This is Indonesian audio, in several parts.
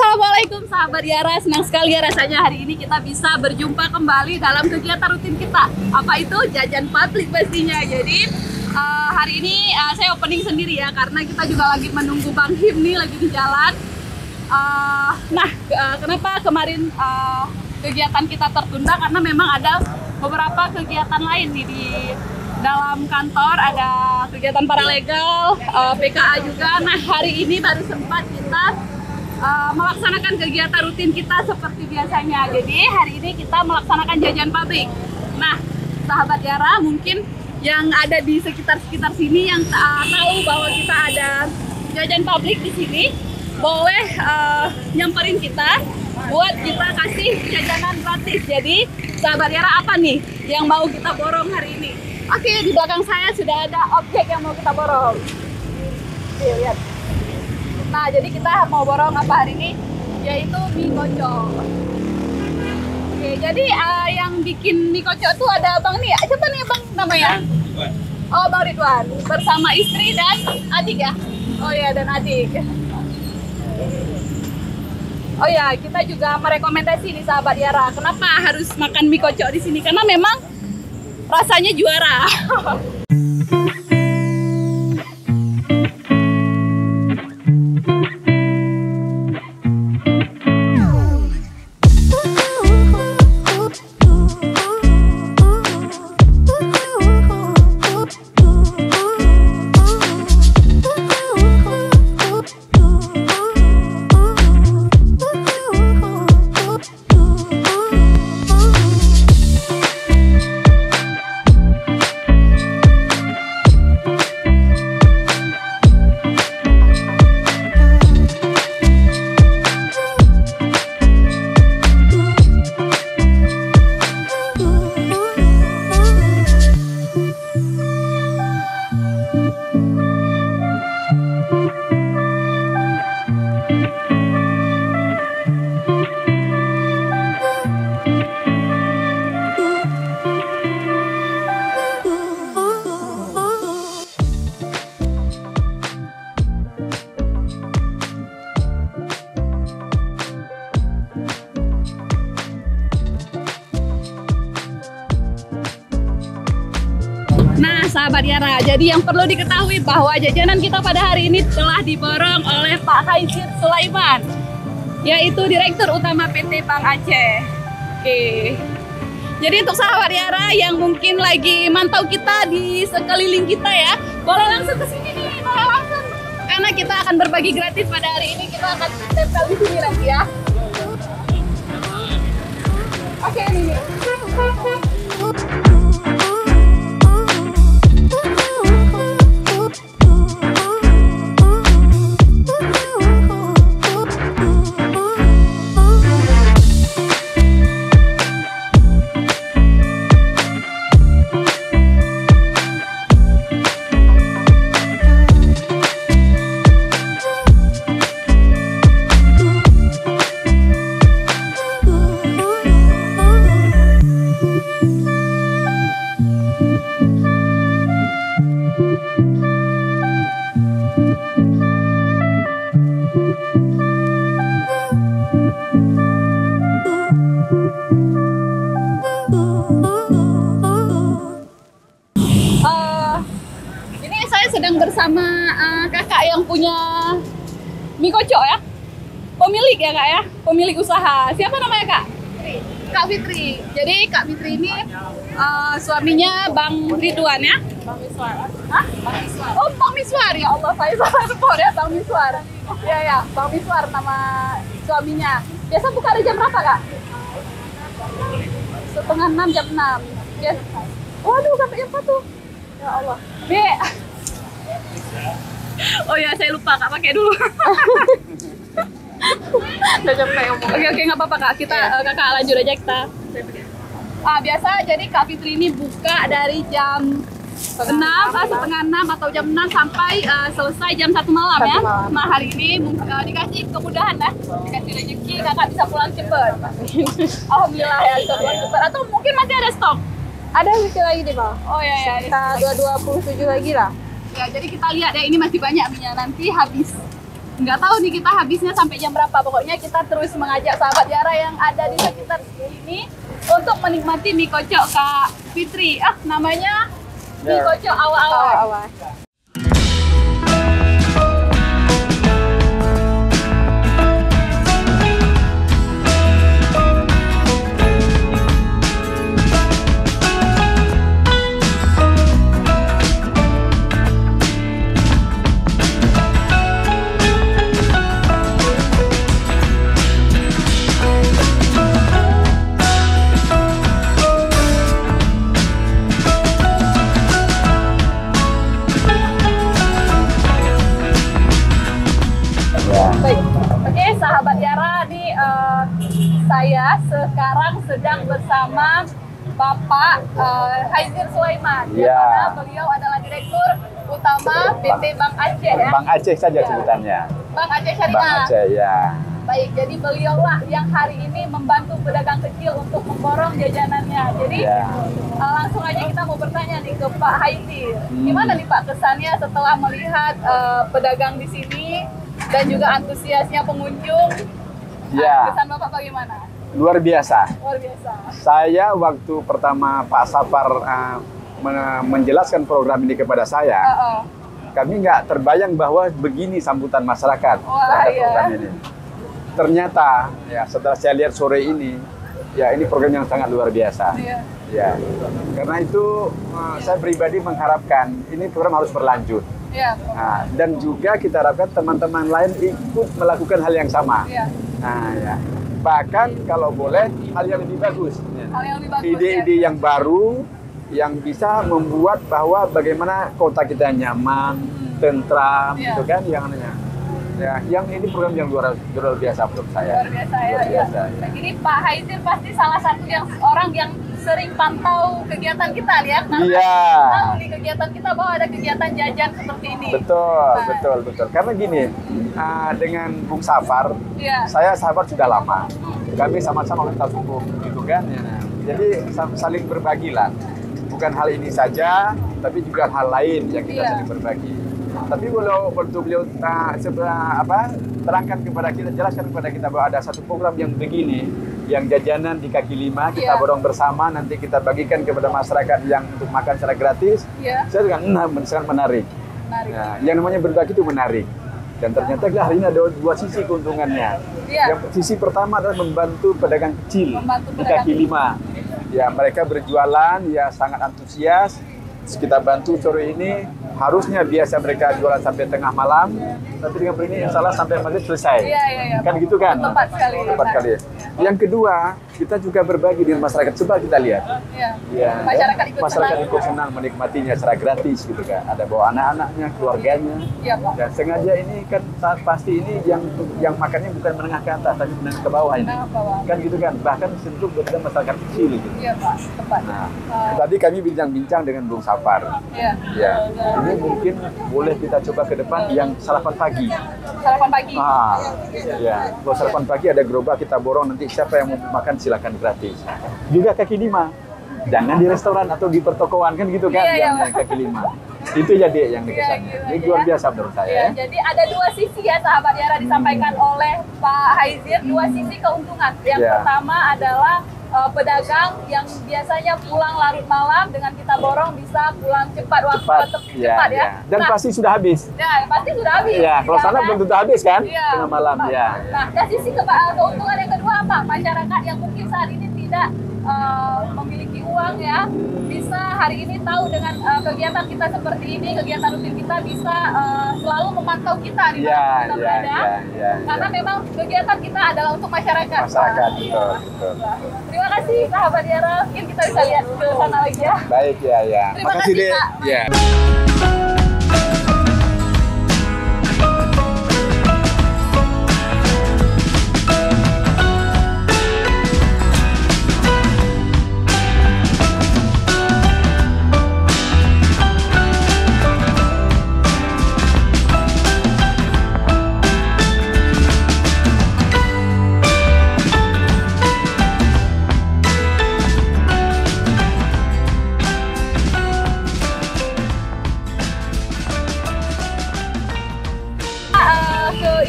Assalamualaikum sahabat Yara, senang sekali ya rasanya hari ini kita bisa berjumpa kembali dalam kegiatan rutin kita. Apa itu? Jajan publik pastinya. Jadi hari ini saya opening sendiri ya, karena kita juga lagi menunggu Bang Him nih, lagi di jalan. Kenapa kemarin kegiatan kita tertunda? Karena memang ada beberapa kegiatan lain nih di dalam kantor, ada kegiatan paralegal, PKA juga. Nah, hari ini baru sempat kita melaksanakan kegiatan rutin kita seperti biasanya. Jadi hari ini kita melaksanakan jajan publik. Nah, sahabat Yara mungkin yang ada di sekitar sini yang tahu bahwa kita ada jajan publik di sini, boleh nyamperin kita buat kita kasih jajanan gratis. Jadi sahabat Yara, apa nih yang mau kita borong hari ini? Oke, di belakang saya sudah ada objek yang mau kita borong. Oke, lihat. Nah, jadi kita mau borong apa hari ini? Yaitu mie kocok. Oke, jadi yang bikin mie kocok tuh ada Bang nih. Siapa nih Bang namanya? Oh, Bang Ridwan. Bersama istri dan adik ya? Oh ya, dan adik. Oh ya, kita juga merekomendasi nih sahabat Yara. Kenapa harus makan mie kocok di sini? Karena memang rasanya juara. Nah, sahabat Yara, jadi yang perlu diketahui bahwa jajanan kita pada hari ini telah diborong oleh Pak Haizir Sulaiman, yaitu Direktur Utama PT Bank Aceh. Oke. Jadi untuk sahabat Yara yang mungkin lagi mantau kita di sekeliling kita ya, boleh langsung ke sini nih, boleh langsung. Karena kita akan berbagi gratis pada hari ini, kita akan tempel di sini nanti ya. Oke, ini. Sedang bersama kakak yang punya mie kocok ya, pemilik ya kak ya, pemilik usaha. Siapa namanya kak? Kak Fitri. Jadi Kak Fitri ini suaminya Bang Ridwan ya? Bang Miswar. Hah? Bang Miswar. Oh, Bang Miswar, ya Allah, saya salah sebut ya, Bang Miswar. Ya, Bang Miswar nama suaminya. Biasa buka dari jam berapa kak? 5:30, jam 6. Yes. Waduh, sampai jam 1. Ya Allah. Oh ya, saya lupa kak, pakai dulu. Udah capek ngomong. Oke, nggak apa-apa kak. Kita kakak lanjut aja kita. Biasa jadi Kak Fitri ini buka dari jam 5:30 atau jam 6 sampai selesai jam 1 malam ya. Nah, hari ini dikasih kemudahan ya, dikasih rezeki kakak bisa pulang cepet. Alhamdulillah ya, bisa pulang cepet. Atau mungkin masih ada stok? Ada sedikit lagi nih Pak. Oh ya, kita 227 lagi lah. Ya, jadi kita lihat ya, ini masih banyak minyak, nanti habis nggak tahu nih kita habisnya sampai jam berapa. Pokoknya kita terus mengajak sahabat Yara yang ada di sekitar sini untuk menikmati mie kocok Kak Fitri. Namanya mie kocok awal-awal. Sahabat Yara, nih saya sekarang sedang bersama Bapak Haizir Sulaiman. Ya. Beliau adalah Direktur Utama PT Bank Aceh ya. Bank Aceh saja sebutannya. Bank Aceh Syariah. Bank Aceh ya. Baik, jadi beliaulah yang hari ini membantu pedagang kecil untuk memborong jajanannya. Jadi langsung aja kita mau bertanya nih ke Pak Haizir. Gimana nih Pak kesannya setelah melihat pedagang di sini dan juga antusiasnya pengunjung? Ya. Kesan Bapak bagaimana? Luar biasa. Luar biasa. Saya waktu pertama Pak Safar menjelaskan program ini kepada saya, kami nggak terbayang bahwa begini sambutan masyarakat terhadap program ini. Ternyata ya setelah saya lihat sore ini, ya ini program yang sangat luar biasa. Ya, karena itu saya pribadi mengharapkan ini program harus berlanjut. Nah, dan juga kita harapkan teman-teman lain ikut melakukan hal yang sama. Nah, ya. Bahkan kalau boleh hal yang lebih bagus. Ide-ide yang baru yang bisa membuat bahwa bagaimana kota kita nyaman, tentram, gitu kan yang anehnya. Ya, yang ini program yang luar biasa menurut saya. Luar biasa ya. Ini Pak Haizir pasti salah satu orang yang sering pantau kegiatan kita lihat. Tahu di kegiatan kita bahwa ada kegiatan jajan seperti ini. Betul. Karena gini, dengan Bung Safar, saya sahabat sudah lama. Kami sama-sama lintas hukum, gitu kan. Ya. Jadi saling berbagilah. Bukan hal ini saja, tapi juga hal lain yang kita saling berbagi. Tapi kalau untuk beliau terangkan kepada kita, jelaskan kepada kita bahwa ada satu program yang begini, yang jajanan di kaki lima, kita borong bersama, nanti kita bagikan kepada masyarakat yang untuk makan secara gratis. Saya juga sangat menarik. Nah, yang namanya berbagi itu menarik. Dan ternyata hari ini ada dua sisi keuntungannya. Yang sisi pertama adalah membantu pedagang kecil di kaki lima. Ya, mereka berjualan, ya sangat antusias. Kita bantu sore ini. Harusnya biasa mereka jualan sampai tengah malam, tapi dengan ini insya Allah sampai maghrib selesai. Kan gitu kan? Tepat sekali. Yang kedua, kita juga berbagi dengan masyarakat. Coba kita lihat. Masyarakat ikut senang menikmatinya secara gratis gitu kan. Ada bawa anak-anaknya, keluarganya. Dan sengaja ini kan pasti ini yang makannya bukan menengah ke atas, tapi menengah ke bawah ini. Kan gitu kan? Bahkan sentuh kepada masyarakat kecil gitu. Iya Pak, tepat. Nah, tadi kami bincang-bincang dengan Bung Safar. Ini mungkin boleh kita coba ke depan yang sarapan pagi. Kalau sarapan pagi ada gerobak kita borong, nanti siapa yang mau makan silakan gratis. Juga kaki lima, jangan di restoran atau di pertokoan kan gitu kan, yang kaki lima. Itu jadi yang dikesannya. Ini luar biasa menurut saya. Jadi ada dua sisi ya sahabat Yara disampaikan oleh Pak Haizir, dua sisi keuntungan. Yang pertama adalah pedagang yang biasanya pulang larut malam, dengan kita borong bisa pulang cepat cepat ya. Dan pasti sudah habis. Pasti sudah habis. Kalau sana belum tentu habis kan? Tengah malam. Nah, dan sisi keuntungan yang kedua apa? Masyarakat yang mungkin saat ini tidak memiliki uang ya, bisa hari ini tahu dengan kegiatan kita seperti ini, kegiatan rutin kita bisa selalu memantau kita di mana kita berada. Karena memang kegiatan kita adalah untuk masyarakat. Betul. Terima kasih sahabat Yara, mungkin kita bisa lihat ke sana lagi ya. Baik ya. Terima kasih Kak.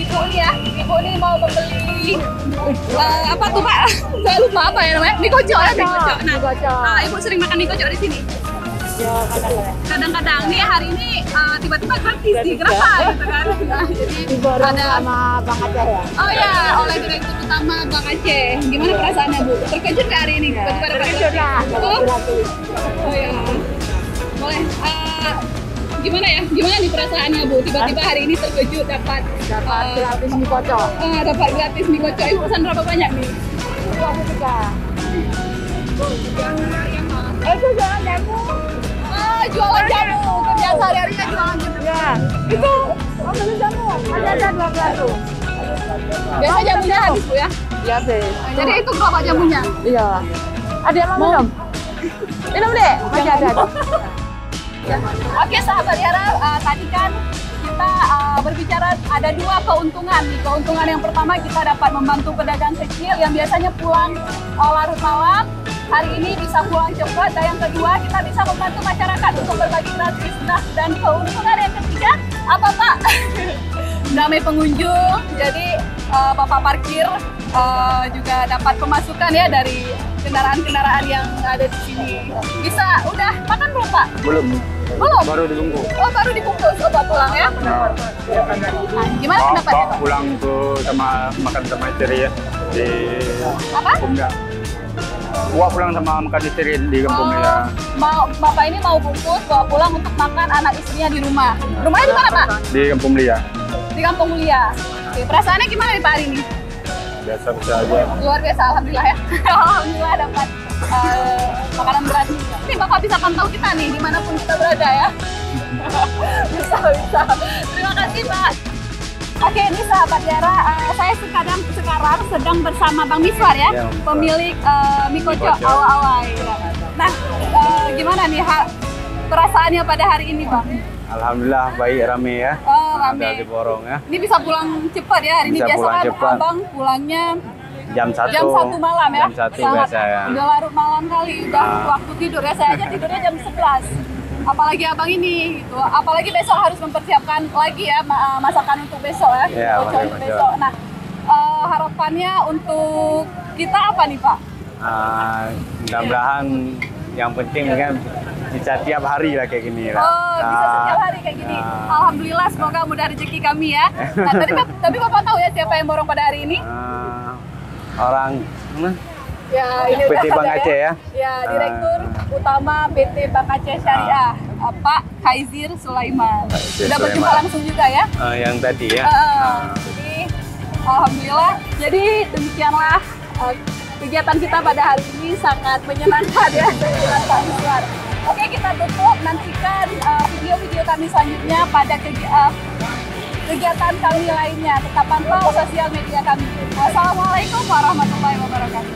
ibu nih ya. Ibu nih mau membeli apa tuh Pak? Saya lupa apa ya namanya? Mie kocok ya, mie kocok. Nah, ibu sering makan mie kocok di sini? Ya, Kadang-kadang nih hari ini tiba-tiba gratis sih, kenapa gitu kan? Nah, jadi ada sama Bang Aceh ya. oh ya, oleh Direktur Utama Bang Aceh. Gimana perasaannya Bu? Terkejut nggak hari ini? Tiba-tiba dapat Terkejut lah, Oh, gratis. oh ya, boleh. Gimana ya? Gimana nih perasaannya Bu? Tiba-tiba hari ini terkejut dapat Gratis mie kocok. dapat gratis mie kocok. Ibu pesan berapa banyak nih? Itu aku juga. Itu jangan jamu. Jualan jamu. Kerja sehari-harinya jualan jamu. Ya. Itu ambil jamu. Ada 12 tuh. Biasa jamunya habis Bu ya? Ya, Be. Jadi itu berapa jamunya? Iya. Ada yang mau minum? Minum deh. Masih ada. Oke sahabat Yara, tadi kan kita berbicara ada dua keuntungan nih. Keuntungan yang pertama kita dapat membantu pedagang kecil yang biasanya pulang larut malam. Hari ini bisa pulang cepat. Dan yang kedua kita bisa membantu masyarakat untuk berbagi gratis. Nah, dan keuntungan yang ketiga apa Pak? Damai pengunjung. Jadi Bapak parkir juga dapat pemasukan ya dari kendaraan-kendaraan yang ada di sini. Bisa udah makan belum Pak? Belum. Belum? Baru dibungkus. Oh baru dibungkus, oh Pak pulang ya? Nah, gimana pendapatnya Pak? Pulang tuh sama makan sama istri ya di Apa? Punggah. Gua pulang sama makan istri di kampung ya. Bapak ini mau bungkus, bawa pulang untuk makan anak istrinya di rumah. Rumahnya di mana Pak? Di kampung Lia. Di Kampung Mulia. Oke, perasaannya gimana nih Pak hari ini? Biasa-biasa aja. Luar biasa, alhamdulillah ya. Alhamdulillah dapat makanan gratis. Ini Bapak bisa pantau kita nih dimanapun kita berada ya. bisa. Terima kasih Pak. Oke, ini sahabat Yara, saya sekarang sedang bersama Bang Miswar ya, Ya, pemilik mie kocok kocok. awal-awal. Ya. Nah, gimana nih perasaannya pada hari ini Bang? Alhamdulillah baik, rame ya. Oh, rame. Ada diborong ya. Ini bisa pulang cepat ya hari ini. Bisa Biasa pulang kan cepat. Abang pulangnya Jam 1. jam 1 malam ya. Jam 1 biasa ya. Udah larut malam kali, udah waktu tidur ya. Saya aja tidurnya jam 11. Apalagi abang ini gitu. Apalagi besok harus mempersiapkan lagi ya masakan untuk besok ya. Iya, Kocok masakan untuk besok. besok. Nah, harapannya untuk kita apa nih Pak? Mudah-mudahan yang penting kan bisa tiap hari lah kayak gini lah. Oh, bisa setiap hari kayak gini. Alhamdulillah, semoga mudah rezeki kami ya. Nah, tapi Bapak tahu ya siapa yang borong pada hari ini? Orang mana? Ya, ini PT udah Bang ada Aceh ya. Ya, Direktur Utama PT Bang Aceh Syariah, Pak Khaizir Sulaiman. Sudah berjumpa Sulaiman. langsung juga ya. Yang tadi ya. Jadi, alhamdulillah. Jadi demikianlah kegiatan kita pada hari ini sangat menyenangkan ya dengan Pak Miswar. Oke, kita tutup. Nantikan video-video kami selanjutnya pada kegiatan kami lainnya. Tetap pantau sosial media kami. Wassalamualaikum warahmatullahi wabarakatuh.